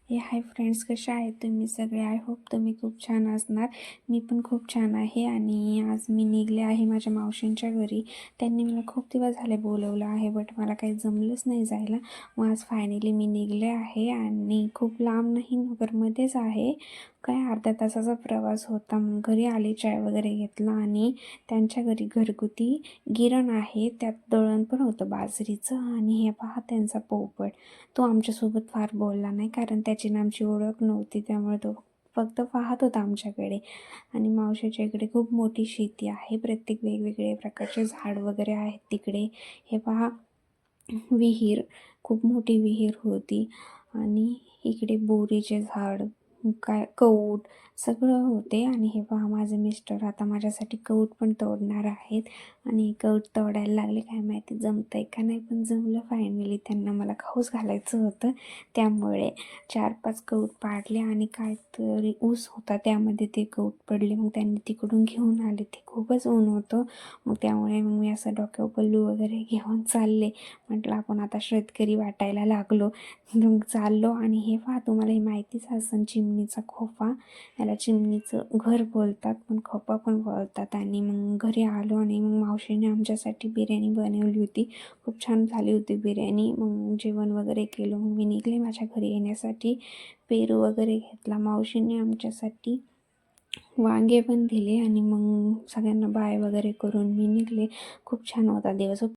Hi friends, कशा आहेत तुम्ही सगळे? आय होप तुम्ही खूप छान असणार. मी पण खूप छान आहे. आणि आज मी निघले आहे माझ्या मावशींच्या घरी. त्यांनी मला खूप दिवस झाले बोलवलं आहे, बट मला काही जमलंच नाही जायला. मग आज फायनली मी निघले आहे आणि खूप लांब नाही, नगरमध्येच आहे. काय अर्ध्या तासाचा प्रवास होता. मग घरी आले, चाय वगैरे घेतला आणि त्यांच्या घरी घरगुती गिरण आहे, त्यात दळण पण होतं बाजरीचं. आणि हे पहा त्यांचा पोपट. तो आमच्यासोबत फार बोलला नाही, कारण त्याची ना आमची ओळख नव्हती, त्यामुळे तो फक्त पाहत होता आमच्याकडे. आणि मावशीच्या इकडे खूप मोठी शेती आहे, प्रत्येक वेगवेगळे प्रकारचे झाड वगैरे आहेत तिकडे. हे पहा, विहीर, खूप मोठी विहीर होती. आणि इकडे बोरीचे झाड, काय कौट, सगळं होते. आणि हे पहा, माझे मिस्टर आता माझ्यासाठी कौट पण तोडणार आहेत. आणि कौट तोडायला लागले, काय माहिती जमतंय का नाही, पण जमलं फायनली. त्यांना मला खाऊच घालायचं होतं, त्यामुळे 4-5 कौट पाडले. आणि काहीतरी ऊस होता, त्यामध्ये ते कौट पडले. मग त्यांनी तिकडून घेऊन आले, ते खूपच ऊन होतं. मग त्यामुळे मग मी असं डोक्यावर पल्लू वगैरे घेऊन चालले. म्हटलं आपण आता शेतकरी वाटायला लागलो. मग चाललो. आणि हे पहा, तुम्हाला हे माहितीच असेल, चिमणीचा खोपा, याला चिमणीचं घर बोलतात, पण खोपा पण बोलतात. आणि मग घरी आलो आणि मग मावशीने आमच्यासाठी बिर्याणी बनवली होती. खूप छान झाली होती बिर्याणी. मग जेवण वगैरे केलं. मग मी निघले माझ्या घरी येण्यासाठी. पेरू वगैरे घेतला. मावशीने आमच्यासाठी वांगे पण दिले. आणि मग सगळ्यांना बाय वगैरे करून मी निघले. खूप छान होता दिवस.